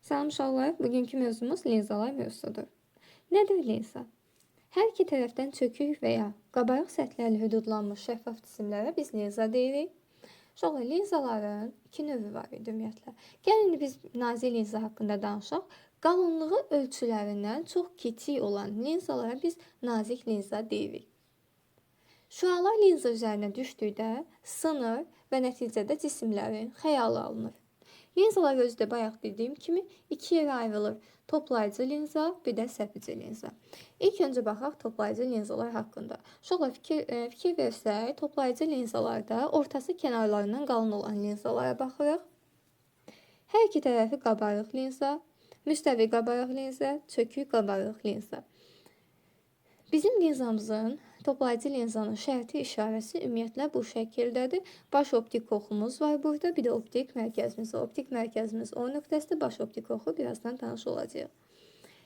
Salam uşaqlar, bugünkü mövzumuz linzalar mövzusudur. Nədir linza? Hər iki tərəfdən çökük və ya qabarıq səthlərlə hüdudlanmış şəffaf cisimlərə biz linza deyirik. Uşaqlar, linzaların iki növü var idi ümumiyyətlə. Gəlin biz nazik linza haqqında danışaq. Qalınlığı ölçülərindən çox kiçik olan linzalara biz nazik linza deyirik. Şüalar linza üzərinə düşdükdə sınır və nəticədə cisimlərin xəyalı alınır. Linzalar özü də bayaq dediyim kimi iki yerə ayrılır. Toplayıcı linza, bir də səpici linza. İlk öncə baxaq toplayıcı linzalar haqqında. Uşaqlar fikir versək, toplayıcı linzalarda ortası kənarlarından qalın olan linzalara baxırıq. Hər iki tərəfi qabarıq linza, müstəvi qabarıq linza, çökük qabarıq linza. Bizim linzamızın, toplayıcı linzanın şərti işarəsi ümumiyyətlə bu şəkildədir. Baş optik oxumuz var burada, bir də optik mərkəzimiz var. Optik mərkəzimiz O nöqtəsidir, baş optik oxu birazdan tanış olacaq.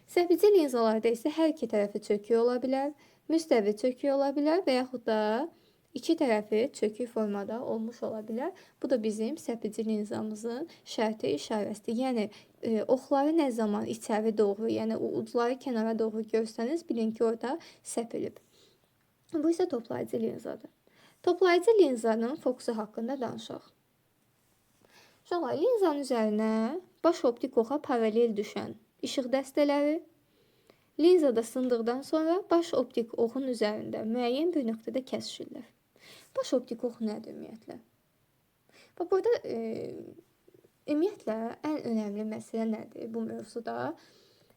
Səpici linzalarda isə hər iki tərəfi çökük ola bilər, müstəvi çökük ola bilər və yaxud da iki tərəfi çökük formada olmuş ola bilər. Bu da bizim səpici linzamızın şərti işarəsidir. Yəni, oxları nə zaman içəri doğru, yəni ucları kənara doğru görsəniz, bilin ki, orada səpilib. Bu isə toplayıcı linzadır. Toplayıcı linzanın fokusu haqqında danışaq. Uşaqlar, linzanın üzərinə baş optik oxa paralel düşən işıq dəstələri linzada sındıqdan sonra baş optik oxun üzərində müəyyən bir nöqtədə kəsişirlər. Baş optik ox nədir ümumiyyətlə? Burada ümumiyyətlə ən önəmli məsələ nədir bu mövzuda?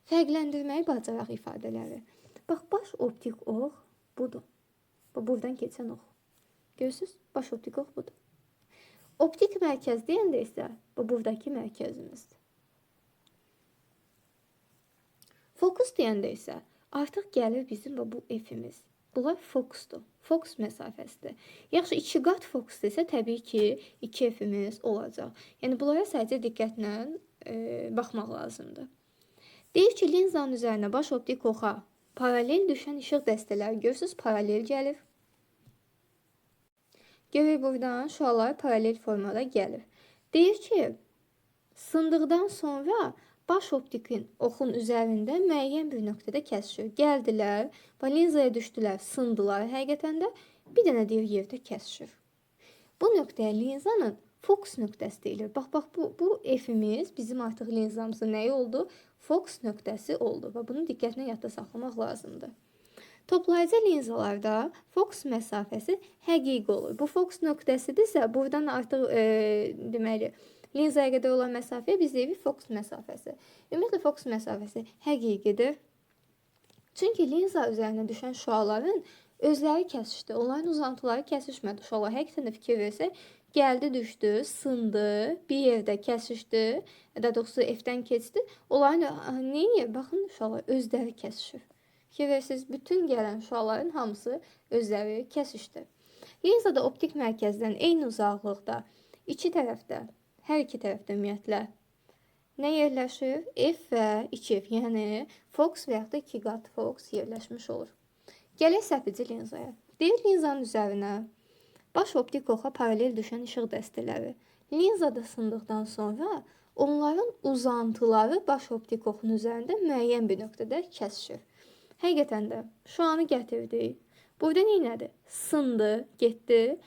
Fərqləndirməyi bacaraq ifadələri. Bax, baş optik ox budur. Buradan keçən ox. Görürsünüz? Baş optik ox budur. Optik mərkəz deyəndə isə buradakı mərkəzimizdir. Fokus deyəndə isə artıq gəlir bizim bu F-imiz. Bunlar fokusdur. Fokus məsafəsidir. Yaxşı, 2 qat fokus isə təbii ki, 2 F-imiz olacaq. Yəni, bunlara sadəcə diqqətlə baxmaq lazımdır. Deyir ki, linzanın üzərinə baş optik oxa paralel düşən işıq dəstələri görürsünüz, paralel gəlir. Görək buradan şüalar paralel formada gəlir. Deyir ki, sındıqdan sonra baş optikin oxun üzərində müəyyən bir nöqtədə kəsişir. Gəldilər, linzaya düşdülər, sındılar həqiqətən də, bir dənə deyir yerdə kəsişir. Bu nöqtəyə linzanın fokus nöqtəsi deyilir. Bax, bu F-imiz bizim artıq linzamızın nəyi oldu? Fokus nöqtəsi oldu və bunu diqqətlə yadda saxlamaq lazımdır. Toplayıcı linzalarda fokus məsafəsi həqiqi olur. Bu fokus nöqtəsidirsə, buradan artıq deməli, linzaya qədər olan məsafəyə biz deyirik fokus məsafəsi. Ümumiyyətlə, fokus məsafəsi həqiqidir. Çünki linza üzərinə düşən şüaların özləri kəsişdi. Onların uzantıları kəsişmədi. Şüalar həqiqətən də fikir versək, gəldi, düşdü, sındı, bir yerdə kəsişdi, daha doğrusu F-dən keçdi. Onların neyə? Baxın, şüalar özləri kəsişir. Fikir versiniz, bütün gələn şüaların hamısı özləri kəsişdi. Linzada optik mərkəzdən eyni uzaqlıqda hər iki tərəfdə ümumiyyətlə nə yerləşir? F və 2F, yəni fokus və yaxud da 2 qat fokus yerləşmiş olur. Gələk səpici linzaya. Deyir linzanın üzərinə baş optik oxa paralel düşən işıq dəstələri linzada sındıqdan sonra onların uzantıları baş optik oxun üzərində müəyyən bir nöqtədə kəsişir. Həqiqətən də şüanı gətirdik. Burada neynədir? Sındı, getdi.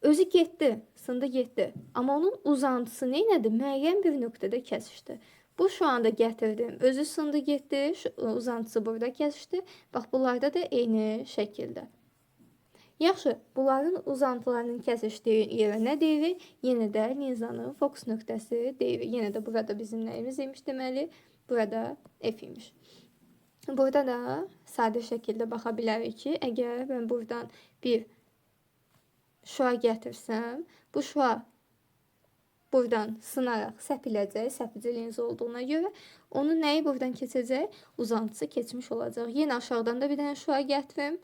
Özü getdi, sındı, getdi. Amma onun uzantısı neynədir? Müəyyən bir nöqtədə kəsişdi. Bu şüanda gətirdim. Özü sındı, getdi. Uzantısı burada kəsişdi. Bax, bunlarda da eyni şəkildə. Yaxşı, bunların uzantılarının kəsişdiyi yerə nə deyirik? Yenə də linzanın fokus nöqtəsi deyirik. Yenə də burada bizim nəyimiz imiş deməli? Burada F imiş. Burada da sadə şəkildə baxa bilərik ki, əgər mən buradan bir şüa gətirsəm, bu şüa buradan sınaraq səpiləcək, səpici linza olduğuna görə onun nəyi buradan keçəcək? Uzantısı keçmiş olacaq. Yenə aşağıdan da bir dənə şüa gətirim.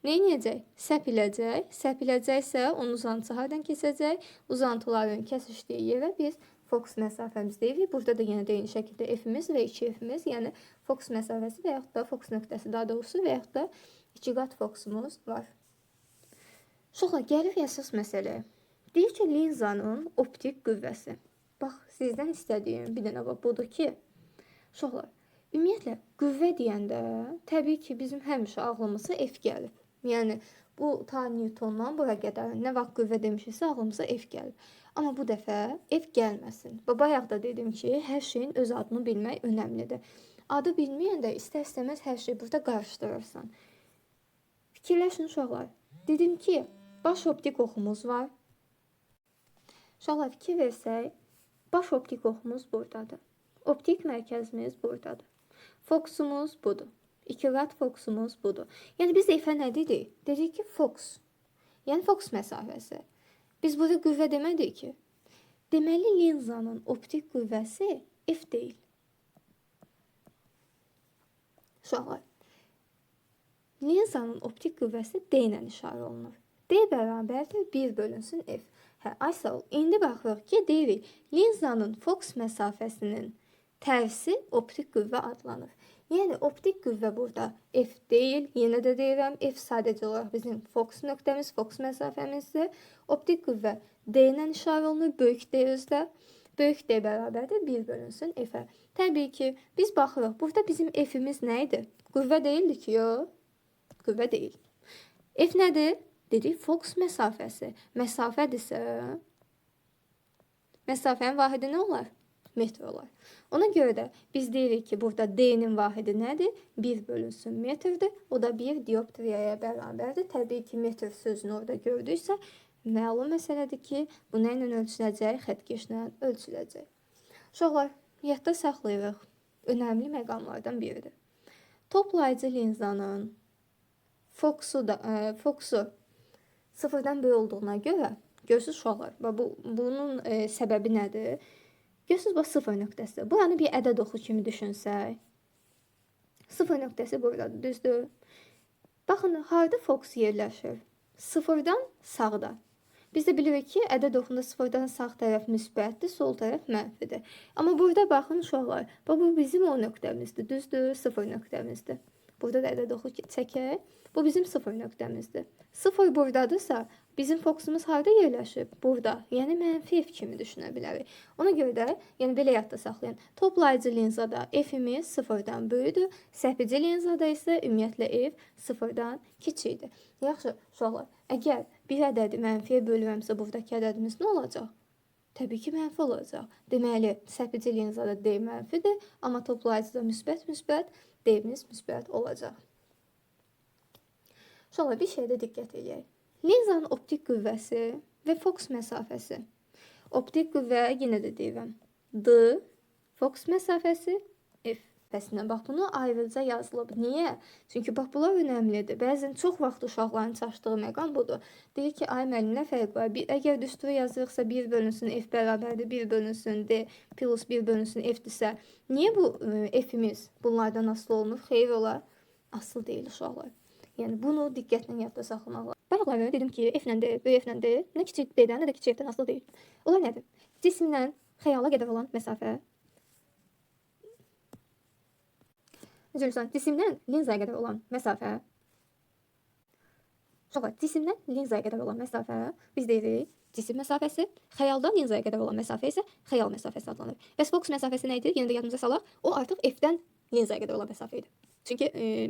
Neynəyəcək? Səpiləcək. Səpiləcəksə onun uzantısı hardan keçəcək? Uzantıların kəsişdiyi yerə biz fokus məsafəmiz deyirik. Burada da yenə də eyni şəkildə F-imiz və 2F-imiz, yəni fokus məsafəsi və yaxud da fokus nöqtəsi daha doğrusu və yaxud da 2 qat fokusumuz var. Uşaqlar, gəlir əsas məsələyə. Deyir ki, linzanın optik qüvvəsi. Bax, sizdən istədiyim bir dənə budur ki, Uşaqlar, ümumiyyətlə qüvvə deyəndə təbii ki, bizim həmişə ağlımıza F gəlir. Yəni bu ta Newtondan bura qədər nə vaxt qüvvə demişiksə ağlımıza F gəlir. Amma bu dəfə F gəlməsin. Bayaq da dedim ki, hər şeyin öz adını bilmək önəmlidir. Adı bilməyəndə istər-istəməz hər şey burada qarışdırırsan. Fikirləşin uşaqlar. Dedim ki, baş optik oxumuz var. Uşaqlar fikir versək, baş optik oxumuz buradadır. Optik mərkəzimiz buradadır. Fokusumuz budur. İkiqat fokusumuz budur. Yəni biz F-ə nə dedik? Dedik ki, fokus. Yəni fokus məsafəsi. Biz burada qüvvə demədik ki. Deməli linzanın optik qüvvəsi F deyil. Uşaqlar, linzanın optik qüvvəsi D ilə işarə olunur. D bərabərdir 1 bölünsün F. Ay sağ ol. İndi baxırıq ki, deyirik, linzanın fokus məsafəsinin tərsi optik qüvvə adlanır. Yəni optik qüvvə burada F deyil. Yenə də deyirəm, F sadəcə olaraq bizim fokus nöqtəmiz, fokus məsafəmizdir. Optik qüvvə D ilə işarə olunur, böyük D özdə. Böyük D bərabərdir 1 bölünsün F-ə. Təbii ki, biz baxırıq, burada bizim F-imiz nə idi? Qüvvə deyildi ki, yox. Qüvvə deyil. F nədir? Dedik, fokus məsafəsi. Məsafədirsə, məsafənin vahidi nə olar? Metr olar. Ona görə də biz deyirik ki, burada D-nin vahidi nədir? 1 bölünsün metrdir. O da 1 dioptriyaya bərabərdir. Təbii ki, metr sözünü orada gördüksə, məlum məsələdir ki, bu nə ilə ölçüləcək? Xəttkeşlə ölçüləcək. Uşaqlar, yadda saxlayırıq. Önəmli məqamlardan biridir. Toplayıcı linzanın fokusu sıfırdan böyük olduğuna görə, görürsünüz uşaqlar, bunun səbəbi nədir? Görürsünüz, bu sıfır nöqtəsi. Buranı bir ədəd oxu kimi düşünsək. Sıfır nöqtəsi buradadır, düzdür? Baxın, harada fokus yerləşir? Sıfırdan sağda. Biz də bilirik ki, ədəd oxunda sıfırdan sağ tərəf müsbətdir, sol tərəf mənfidir. Amma burada baxın uşaqlar, bu bizim o nöqtəmizdir, düzdür? Sıfır nöqtəmizdir. Burada da ədəd oxu çəkək. Bu bizim sıfır nöqtəmizdir. Sıfır buradadırsa, bizim fokusumuz harada yerləşib? Burada. Yəni mənfi F kimi düşünə bilərik. Ona görə də, yəni belə yadda saxlayın. Toplayıcı linzada F-imiz sıfırdan böyüdür. Səpici linzada isə ümumiyyətlə F sıfırdan kiçikdir. Yaxşı, uşaqlar, əgər bir ədədi mənfiyə bölürəmsə, buradakı ədədimiz nə olacaq? Təbii ki, mənfi olacaq. Deməli, səpici linzada D mənfidir, amma toplayıcıda müsbət, D-imiz müsbət olacaq. Uşaqlar, bir şeydə diqqət edək. Linzanın optik qüvvəsi və fokus məsafəsi. Optik qüvvə, yenə də deyirəm, D, fokus məsafəsi F. Bəsindən, bax, bunu ayrıca yazılıb. Niyə? Çünki, bax, bunlar önəmlidir. Bəzən çox vaxt uşaqların çaşdığı məqam budur. Deyir ki, ay müəllim, nə fərq var? Əgər düstura yazırıqsa 1 bölünsün F bərabərdir, 1 bölünsün D plus 1 bölünsün F-dirsə, niyə bu F-imiz bunlardan asılı olunur? Xeyr olar, asılı deyil uşaqlar. Yəni, bunu diqqətlə yadda saxlamaq lazım. Bayaqlar dedim ki, F-lə D, böyük F-lə D, nə kiçik D-dən, nə də kiçik F-dən asılı deyil. Onlar nədir? Cisimlə xəyala qədər olan məsafə, cisimdən linzaya qədər olan məsafə, cisimdən linzaya qədər olan məsafə, biz deyirik, cisim məsafəsi, xəyaldan linzaya qədər olan məsafə isə xəyal məsafəsi adlanır. Bəs fokus məsafəsi nə idi? Yenə də yadımıza salaq, o artıq F-dən linzaya qədər olan məsafə idi. Çünki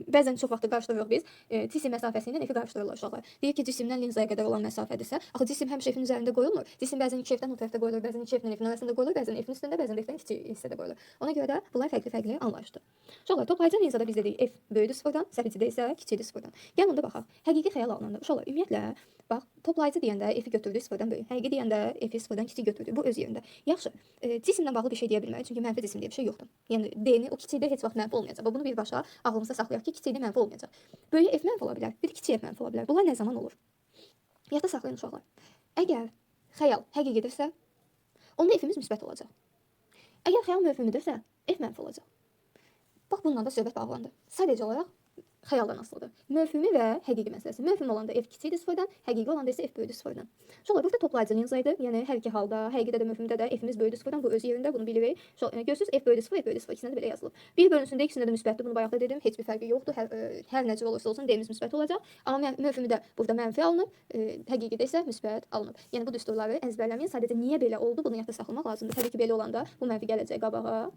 bəzən çox vaxt qarışdırırıq biz, cisim məsafəsi ilə F-i qarışdırırlar uşaqlar. Deyir ki, cisimdən linzaya qədər olan məsafədirsə, axı cisim həmişə F-in üzərində qoyulmur. Cisim bəzən 2 F-dən o tərəfdə qoyulur, bəzən 2 F-dən F-in arasında qoyulur, bəzən F-in üstündə, bəzən F-dən kiçik hissədə qoyulur. Ona görə də bunlar fərqli anlayışdır. Uşaqlar, toplayıcı linzada biz dedik F böyüdür sıfırdan, səpicidə isə kiçikdir sıfırdan. Gəlin onda baxaq. Həqiqi xəyal alınanda, uşaqlar, ümumiyyətlə, bax, toplayıcı deyəndə F-i götürdük sıfırdan böyük, həqiqi deyəndə F-i sıfırdan kiçik götürdük. Bu öz yerində. Yaxşı, cisimlə bağlı bir şey deyə bilmərik, çünki mənfi cisim deyə bir şey yoxdur. Yəni D-ni o kiçikdə heç vaxt mənfi olmayacaq. Bunu birbaşa ağlımıza saxlayaq ki, kiçikdə mənfi olmayacaq. Böyük F mənfi ola bilər, bir kiçik F mənfi ola bilər. Bunlar nə zaman olur? Yadda saxlayın uşaqlar. Əgər xəyal həqiqidirsə, onda F-imiz müsbət olacaq. Əgər xəyal mövhümüdürsə, F mənfi olacaq. Bax, bununla da söhbət bağlandı. Sadəcə olaraq xəyaldan asılıdır. Mövhümi və həqiqi məsələsi. Mövhüm olanda F kiçikdir sıfırdan, həqiqi olanda isə F böyüdür sıfırdan. Uşaqlar, burada toplayıcı linzaydı. Yəni hər iki halda, həqiqidə də mövhümdə də F-imiz böyüdür sıfırdan. Bu öz yerində, bunu bilirik. Görürsünüz, F böyüdür sıfır, F böyüdür sıfır. İkisində də belə yazılıb. 1 bölünsündə ikisində də müsbətdir. Bunu bayaq da dedim. Heç bir fərqi yoxdur. Hər necə olursa olsun D-imiz müsbət olacaq. Amma mövhümü də burada mənfi alınıb, həqiqidə isə müsbət alınıb. Yəni bu düsturları əzbərləməyin. Sadəcə niyə belə oldu? Bunu yadda saxlamaq lazımdır. Təbii ki, belə olanda bu mənfi gələcək qabağa.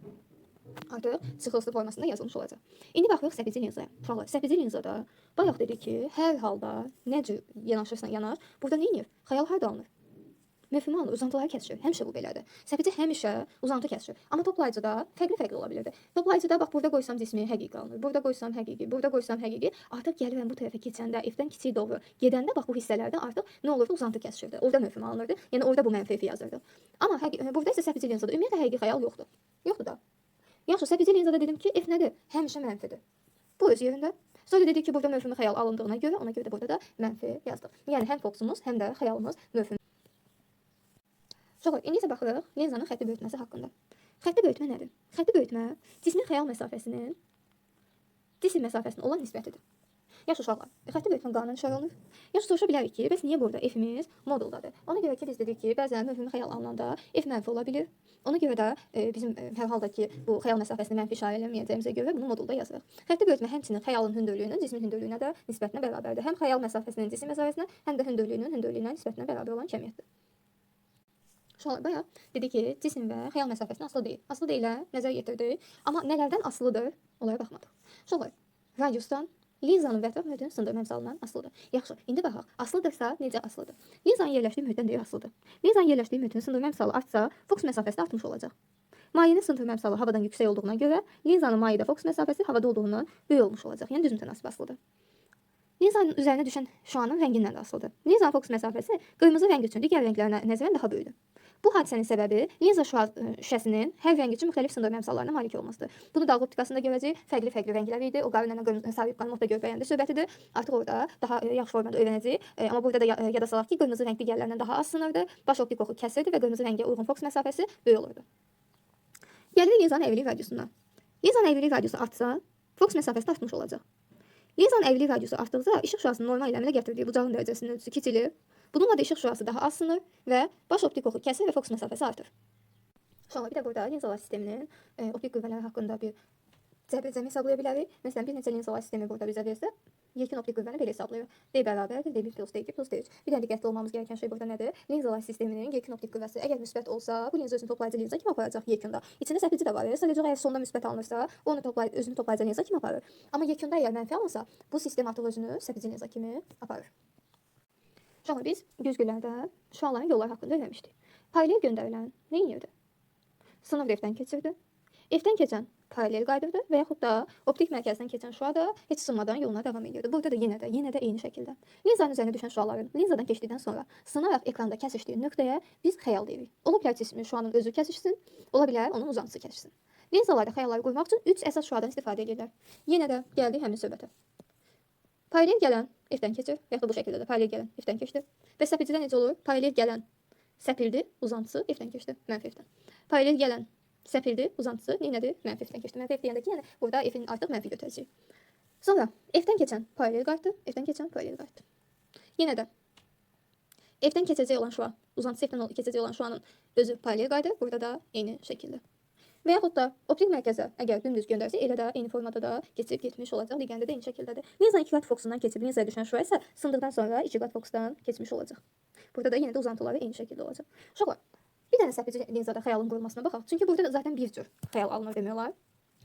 artıq çıxılsız formasında yazılmış olacaq. İndi baxırıq səpəci linzaya. Uşaqlar, səpəci linzada bayaq dedik ki, hər halda nə cür yanaşırsan yanar, burada nə edir? Xəyal harda alınır? Mövhumi alınır, uzantıları kəsir. Həmişə bu belədir. Səpəci həmişə uzantı kəsir. Amma toplayıcıda fərqli ola bilirdi. Toplayıcıda bax burada qoysam cismi həqiqi alınır. Burada qoysam həqiqi, burada qoysam həqiqi. Artıq gəlirəm bu tərəfə keçəndə, F-dən kiçik doğru gedəndə bax bu hissələrdə artıq nə olurdu? Uzantı kəsirdi. Orada mövhumi alınırdı. Yəni orada bu mənfi yazırdı. Amma burada isə səpəci linzada ümumiyyətlə həqiqi xəyal yoxdur. Yoxdur da. Yaxşı, səpəci linzada dedim ki, F nədir? Həmişə mənfidir. Bu öz yerində. Sonra dedik ki, burada mövhumi xəyal alındığına görə, ona görə də burada da mənfi yazdıq. Yəni həm fokusumuz, həm də xəyalımız mövhumi. Sonra indi isə baxırıq linzanın xətti böyütməsi haqqında. Xətti böyütmə nədir? Xətti böyütmə cismin xəyal məsafəsinin cisim məsafəsinə olan nisbətidir. Yaxşı uşaqlar, xətti böyütmə qanunun işarə olunur. Yaxşı soruşa bilərik ki, bəs niyə burada F-imiz moduldadır? Ona görə ki, biz dedik ki, bəzən mövhumi xəyal alınanda F mənfi ola bilir. Ona görə də bizim hər halda ki, bu xəyal məsafəsini mənfi işarə eləməyəcəyimizə görə bunu modulda yazırıq. Xətti böyütmə həmçinin xəyalın hündürlüyünün cismin hündürlüyünə də nisbətinə bərabərdir. Həm xəyal məsafəsinin cisim məsafəsinə, həm də hündürlüyünün hündürlüyünə nisbətinə bərabər olan cəmiyyətdir. Şöyle bayaq dedik ki, cisim və xəyal məsafəsindən asılı deyil. Asılı deyilə nəzər yetirdik. Amma nələrdən asılıdır? Onlara baxmadıq. Şöyle radiusdan linzanın və ətraf mühitinin sındırma əmsalından asılıdır. Yaxşı, indi baxaq. Asılıdırsa necə asılıdır? Linzanın yerləşdiyi mühitdən deyil asılıdır. Linzanın yerləşdiyi mühitin sındırma əmsalı artsa, fokus məsafəsi də artmış olacaq. Mayenin sındırma əmsalı havadan yüksək olduğuna görə linzanın mayedə fokus məsafəsi havada olduğundan böyük olmuş olacaq. Yəni düz mütənasib asılıdır. Linzanın üzərinə düşən şüanın rəngindən də asılıdır. Linzanın fokus məsafəsi qırmızı rəng üçün digər rənglərə nəzərən daha böyükdür. Bu hadisənin səbəbi linza şüşəsinin hər rəng üçün müxtəlif sındırma əmsallarına malik olmasıdır. Bunu dağ optikasında görəcəyik. Fərqli rənglər idi. O qarı ilə sabit qanun da görməyəndə söhbətidir. Artıq orada daha yaxşı formada öyrənəcəyik. Amma burada da yada salaq ki, qırmızı rəng digərlərindən daha az sınırdı. Baş optik oxu kəsirdi və qırmızı rəngə uyğun fokus məsafəsi böyük olurdu. Gəlirik linzanın əyrilik radiusuna. Linzanın əyrilik radiusu artsa, fokus məsafəsi də artmış olacaq. Linzanın əyrilik radiusu artdıqca işıq şüasının normal eləminə gətirdiyi bucağın dərəcəsinin ölçüsü kiçilir. Bununla da işıq şüası daha az sınır və baş optik oxu kəsir və fokus məsafəsi artır. Sonra bir də burada linzalar sisteminin optik qüvvələri haqqında bir cəbrizəmi hesablaya bilərik. Məsələn, bir neçə linzalar sistemi burada bizə versə, yekun optik qüvvəni belə hesablayır. D bərabərdir, D1 plus D2 plus D3. Bir də diqqətli olmamız gerəkən şey burada nədir? Linzalar sisteminin yekun optik qüvvəsi əgər müsbət olsa, bu linza özünü toplayıcı linza kimi aparacaq yekunda. İçində səpəci də var. Sadəcə əgər sonda müsbət alınırsa, onu özünü toplayıcı linza kimi aparır. Amma yekunda əgər mənfi alınsa, bu sistem artıq özünü səpəci linza kimi aparır. Sonra biz güzgülərdə şüaların yolları haqqında öyrənmişdik. Paralel göndərilən nə edirdi? Sınır F-dən keçirdi. F-dən keçən paralel qaydırdı və yaxud da optik mərkəzdən keçən şüa da heç sınmadan yoluna davam edirdi. Burada da yenə də eyni şəkildə. Linzanın üzərinə düşən şüaların linzadan keçdikdən sonra sınaraq ekranda kəsişdiyi nöqtəyə biz xəyal deyirik. Ola bilər cismin şüanın özü kəsişsin, ola bilər onun uzantısı kəsişsin. Linzalarda xəyalları qurmaq üçün 3 əsas şüadan istifadə edirlər. Yenə də gəldik həmin söhbətə. Paralel gələn F-dən keçir, yaxud da bu şəkildə də paralel gələn F-dən keçdi. Və səpəcidə necə olur? Paralel gələn səpildi, uzantısı F-dən keçdi, mənfi F-dən. Paralel gələn səpildi, uzantısı nədir? Mənfi F-dən keçdi. Mənfi F deyəndə ki, yəni burada F-in artıq mənfi götürəcəyik. Sonra F-dən keçən paralel qayıtdı, F-dən keçən paralel qayıtdı. Yenə də F-dən keçəcək olan şua, uzantısı F-dən keçəcək olan şuanın özü paralel qayıdır, burada da eyni şəkildə. Və yaxud da optik mərkəzə əgər dümdüz göndərsə, elə də eyni formada da keçib getmiş olacaq. Digərində də eyni şəkildədir. Linzanın 2 qat fokusundan keçib linzaya düşən şüa isə sındıqdan sonra 2 qat fokusdan keçmiş olacaq. Burada da yenə də uzantıları eyni şəkildə olacaq. Uşaqlar, bir dənə səpəci linzada xəyalın qurulmasına baxaq. Çünki burada da zaten bir cür xəyal alınır demək olar.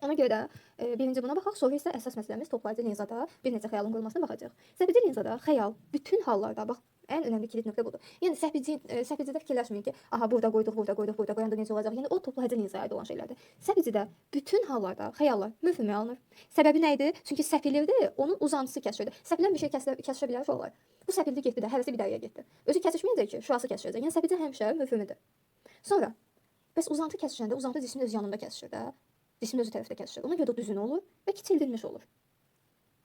Ona görə də birinci buna baxaq, sonra isə əsas məsələmiz toplayıcı linzada bir neçə xəyalın qurulmasına baxacaq. Səpəci linzada xəyal bütün hallarda, bax, ən önəmli kilit nöqtə budur. Yəni səpəcidə fikirləşməyin ki, aha burada qoyduq, burada qoyanda necə olacaq? Yəni o toplayıcı linzaya aid olan şeylərdir. Səpəcidə bütün hallarda xəyallar mövhumi alınır. Səbəbi nə idi? Çünki səpilirdi, onun uzantısı kəsişirdi. Səpilən bir şey kəsişə bilər olar. Bu səpildi getdi də, həvəsi bir dərəyə getdi. Özü kəsişməyəcək ki, şüası kəsişəcək. Yəni səpəci həmişə mövhumidir. Sonra bəs uzantı kəsişəndə uzantı cismin öz yanında kəsişir də. Cismin özü tərəfdə kəsişir. Ona görə də düzün olur və kiçildilmiş olur.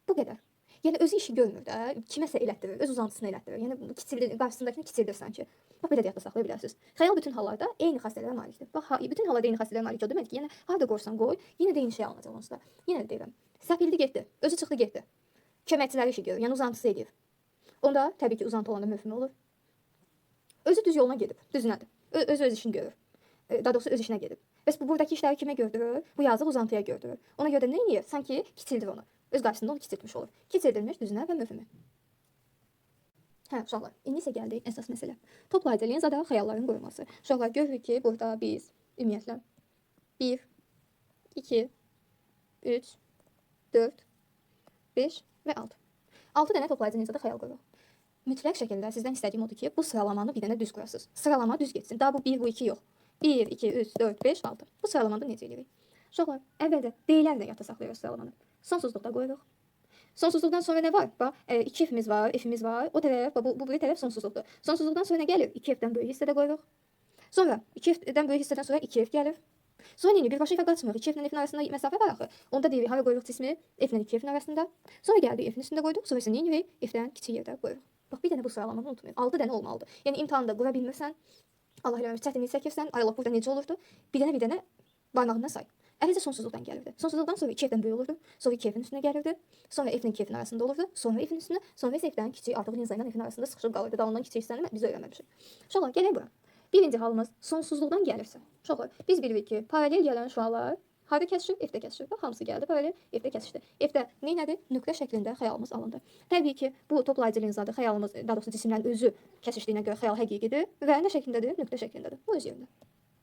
Bu qədər. Yəni özü işi görmür də, kiməsə elətdirir, öz uzantısını elətdirir. Yəni kiçildir, qarşısındakını kiçildir sanki. Bax belə yadda saxlaya bilərsiniz. Xəyal bütün hallarda eyni xassələrə malikdir. Bax, bütün hallarda eyni xassələrə malik o demək ki, yəni harda qorsan qoy, yenə də eyni şey alınacaq onsuz da. Yenə də deyirəm. Səpildi getdi, özü çıxdı getdi. Köməkçiləri işi görür, yəni uzantısı edir. Onda təbii ki, uzantı olanda mövhumi olur. Özü düz yoluna gedib, düzünədir. Öz işini görür. Daha doğrusu öz işinə gedib. Bəs bu buradakı işləri kimə gördürür? Bu yazıq uzantıya gördürür. Ona görə də nə edir? Sanki kiçildir onu. Öz qarşısında onu kiçiltmiş olur. Kiçildilmiş düzünə və mövhumi. Hə, uşaqlar, indi isə gəldik əsas məsələ. Toplayıcı linzada xəyalların qurulması. Uşaqlar, görürük ki, burada biz ümumiyyətlə 1, 2, 3, 4, 5 və 6. 6 dənə toplayıcı necədə xəyal qoyuruq. Mütləq şəkildə sizdən istədiyim odur ki, bu sıralamanı bir dənə düz qoyasınız. Sıralama düz getsin. Daha bu 1, bu 2 yox. 1, 2, 3, 4, 5, 6. Bu sıralamanı necə edirik? Uşaqlar, əvvəldə deylərlə yadda saxlayırıq sıralamanı. Sonsuzluqda qoyuruq. Sonsuzluqdan sonra nə var? Bax, 2 f-imiz var, f-imiz var. O tərəf, bu bir tərəf sonsuzluqdur. Sonsuzluqdan sonra nə gəlir? 2f-dən böyük hissədə qoyuruq. Sonra 2f-dən böyük hissədən sonra 2f gəlir. Sonra neyini? Birbaşa f-ə qaçmır. 2f-lə f-in arasında məsafə var axı. Onda deyirik, hara qoyuruq cismi? F-lə 2f-in arasında. Sonra gəldik f-in üstündə qoyduq. Sonra isə neyini? F-dən kiçik yerdə qoyuruq. Bax, bir dənə bu sıralamanı unutmayın. 6 dənə olmalıdır. Yəni imtahanda qura bilmirsən, Allah eləməmiş, çətinlik çəkirsən, ay Allah, burada necə olurdu? Bir dənə barmağından say. Əvvəlcə sonsuzluqdan gəlirdi. Sonsuzluqdan sonra 2f-dən böyük olurdu. Sonra 2f-in üstünə gəlirdi. Sonra f-lə 2f-in arasında olurdu. Sonra f-in üstünə, sonra isə f-dən kiçik, artıq linza ilə f-in arasında sıxışıb qalırdı. Daha ondan kiçik hissəni biz öyrənməmişik. Uşaqlar, gələk bura. Birinci halımız sonsuzluqdan gəlirsə. Uşaqlar, biz bilirik ki, paralel gələn şüalar harda kəsişir? F-də kəsişir. Bax, hamısı gəldi paralel, F-də kəsişdi. F-də neynədir? Nöqtə şəklində xəyalımız alındı. Təbii ki, bu toplayıcı linzadır. Xəyalımız, daha doğrusu cisimlərin özü kəsişdiyinə görə xəyal həqiqidir və nə şəklindədir? Nöqtə şəklindədir. Bu öz yerində.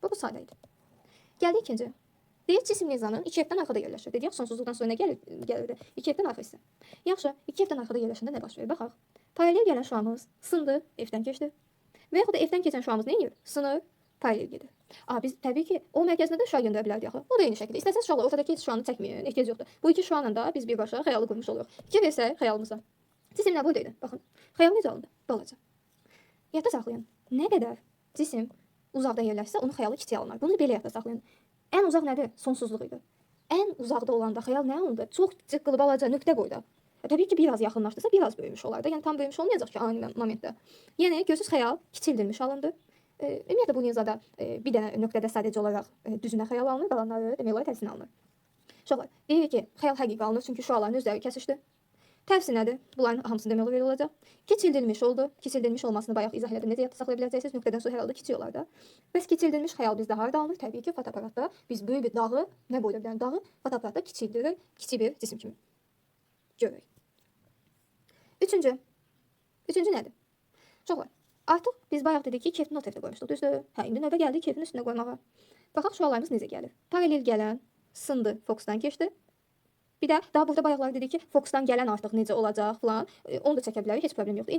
Bu sadə idi. Gəldik ikinci. Deyir, cisim linzanın 2F-dən arxada yerləşir. Dedik, sonsuzluqdan sonra nə gəlirdi? 2F-dən arxa hissə. Yaxşı, 2F-dən arxada yerləşəndə nə baş verir? Baxaq. Paralel gələn şüamız sındı, F-dən keçdi. Və yaxud da F-dən keçən şüamız nə edir? Sınır, paralel gedir. Biz təbii ki, o mərkəzinə də şüa göndərə bilərdik axı. O da eyni şəkildə. İstəsəz şüalar ortadakı şüanı çəkməyin, ehtiyac yoxdur. Bu iki şüanla da biz birbaşa xəyalı qurmuş oluruq. Fikir versək xəyalımıza. Cisim nə boydaydı? Baxın. Xəyal necə alındı? Balaca. Yadda saxlayın. Nə qədər cisim uzaqda yerləşsə, onun xəyalı kiçik alınır. Bunu belə yadda saxlayın. Ən uzaq nədir? Sonsuzluq idi. Ən uzaqda olanda xəyal nə alındı? Çox cıqqılı balaca nöqtə qoydu. Təbii ki, biraz yaxınlaşdırsa, biraz böyümüş olardı. Yəni tam böyümüş olmayacaq ki, ani momentdə. Yəni gözsüz xəyal kiçildilmiş alındı. Ümumiyyətlə bu linzada bir dənə nöqtədə sadəcə olaraq düzünə xəyal alınır, qalanları demək olar tərsinə alınır. Uşaqlar, deyirik ki, xəyal həqiqi alınır, çünki şüaların özləri kəsişdi. Tərsi nədir? Bunların hamısı demək olar belə olacaq. Kiçildilmiş oldu. Kiçildilmiş olmasını bayaq izah elədim. Necə yadda saxlaya biləcəksiniz? Nöqtədən sonra hər halda kiçik olar da. Bəs kiçildilmiş xəyal bizdə harda alınır? Təbii ki, fotoaparatda biz böyük bir dağı, nə boyda bir dənə dağı fotoaparatda kiçildirir, kiçik bir cisim kimi görürük. Üçüncü nədir? Uşaqlar, artıq biz bayaq dedik ki, kefni not F-də qoymuşduq, düzdür? Hə, indi növbə gəldi kefnin üstünə qoymağa. Baxaq şüalarımız necə gəlir? Paralel gələn sındı, fokusdan keçdi. Bir də daha burada bayaqlar dedik ki, fokusdan gələn artıq necə olacaq falan, onu da çəkə bilərik, heç problem yoxdur.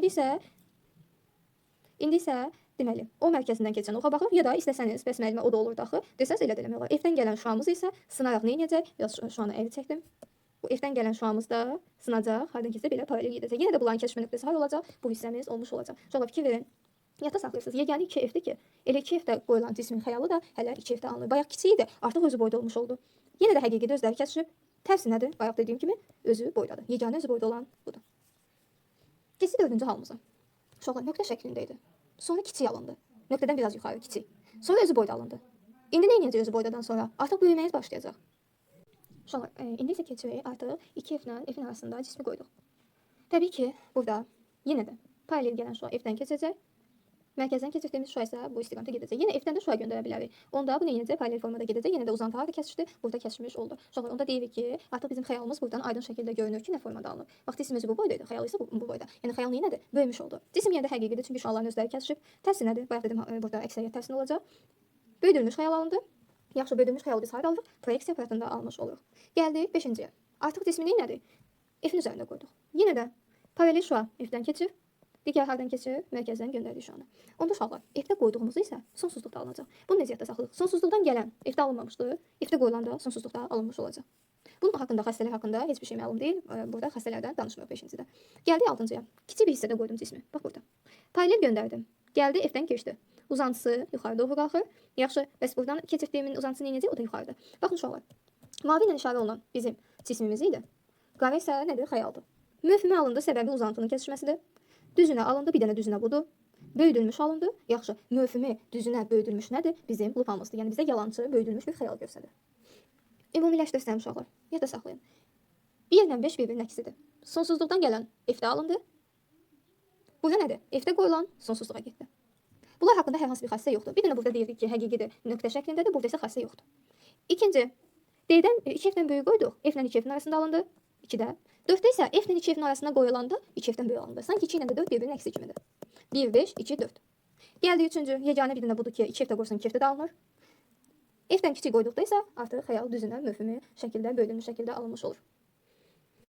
İndi isə deməli, o mərkəzindən keçən oxa baxır, ya da istəsəniz, bəs müəllimə o da olurdu axı. Desəz elə də eləmək olar. F-dən gələn şüamız isə sınaraq nə edəcək? Biraz şüanı əyri çəkdim. Bu F-dən gələn şüamız da sınacaq, hardan keçsə belə paralel gedəcək. Yenə də bunların kəsişmə nöqtəsi har olacaq, bu hissəmiz olmuş olacaq. Uşaqlar, fikir verin. Yadda saxlayırsınız. Yeganə 2F-dir ki, elə 2F-də qoyulan cismin xəyalı da hələ 2F-də alınır. Bayaq kiçik idi, artıq özü boyda olmuş oldu. Yenə də həqiqidə özləri kəsişib. Tərsi nədir? Bayaq dediyim kimi özü boydadır. Yeganə özü boyda olan budur. Keçdik dördüncü halımıza. Uşaqlar, nöqtə şəklində idi. Sonra kiçik alındı. Nöqtədən biraz yuxarı kiçik. Sonra özü boyda alındı. İndi nə edəcək özü boydadan sonra? Artıq böyüməyiz başlayacaq. Uşaqlar, indi isə keçirik artıq 2F-lə F-in arasında cismi qoyduq. Təbii ki, burada yenə də paralel gələn şüa F-dən keçəcək. Mərkəzdən keçirdiyimiz şüa isə bu istiqamətə gedəcək. Yenə F-dən də şüa göndərə bilərik. Onda bu nə edəcək? Paralel formada gedəcək. Yenə də uzantı harda kəsişdi? Burada kəsişmiş oldu. Uşaqlar, onda deyirik ki, artıq bizim xəyalımız buradan aydın şəkildə görünür ki, nə formada alınır. Bax, cisim özü bu boydaydı, xəyal isə bu boyda. Yəni xəyal nədir? Böyümüş oldu. Cisim yenə də həqiqidir, çünki şüaların özləri kəsişib. Tərsi nədir? Bayaq dedim, burada əksəriyyət tərsinə olacaq. Böyüdülmüş xəyal alındı. Yaxşı, böyüdülmüş xəyalı biz harda alırıq? Proyeksiya aparatında almış oluruq. Gəldik 5-ciyə. Artıq cismi nədir? F-in üzərində qoyduq. Yenə də paralel şüa F-dən keçir. Digər hardan keçir? Mərkəzdən göndərdik şüanı. Onda uşaqlar, F-də qoyduğumuz isə sonsuzluqda alınacaq. Bunu necə yadda saxlayırıq? Sonsuzluqdan gələn F-də alınmamışdı. F-də qoyulanda sonsuzluqda alınmış olacaq. Bunun haqqında, xassələr haqqında heç bir şey məlum deyil. Burada xassələrdən danışmırıq 5-cidə. Gəldik 6-cıya. Kiçik bir hissədə qoydum cismi. Bax burada. Paralel göndərdim. Gəldi F-dən keçdi. Uzantısı yuxarı doğru qalxır. Yaxşı, bəs buradan keçirdiyimin uzantısı nə edəcək? O da yuxarıda. Baxın uşaqlar. Mavi ilə işarə olunan bizim cismimiz idi. Qara isə nədir? Xəyaldır. Möhümə alındı, səbəbi uzantının kəsişməsidir. Düzünə alındı, bir dənə düzünə budur. Böyüdülmüş alındı. Yaxşı, möhümü düzünə böyüdülmüş nədir? Bizim lupamızdır. Yəni bizə yalançı, böyüdülmüş bir xəyal göstərir. Ümumiləşdirsəm uşaqlar, yadda saxlayın. 1 ilə 5 bir-birinin əksidir. Sonsuzluqdan gələn F-də alındı. Burada nədir? F-də qoyulan sonsuzluğa getdi. Bunlar haqqında hər hansı bir xassə yoxdur. Bir dənə burada deyirik ki, həqiqidir, nöqtə şəklindədir. Burada isə xassə yoxdur. İkinci, D-dən 2F-dən böyük qoyduq. F-lə 2F-in arasında alındı. 2-də. 4-də isə F-lə 2F-in arasında qoyulanda 2F-dən böyük alındı. Sanki 2 ilə də 4 bir-birinin əksi kimidir. 1, 5, 2, 4. Gəldi üçüncü. Yeganə bir dənə budur ki, 2F-də qoysan 2F-də də alınır. F-dən kiçik qoyduqda isə artıq xəyal düzünə mövhumi şəkildə, bölünmüş şəkildə alınmış olur.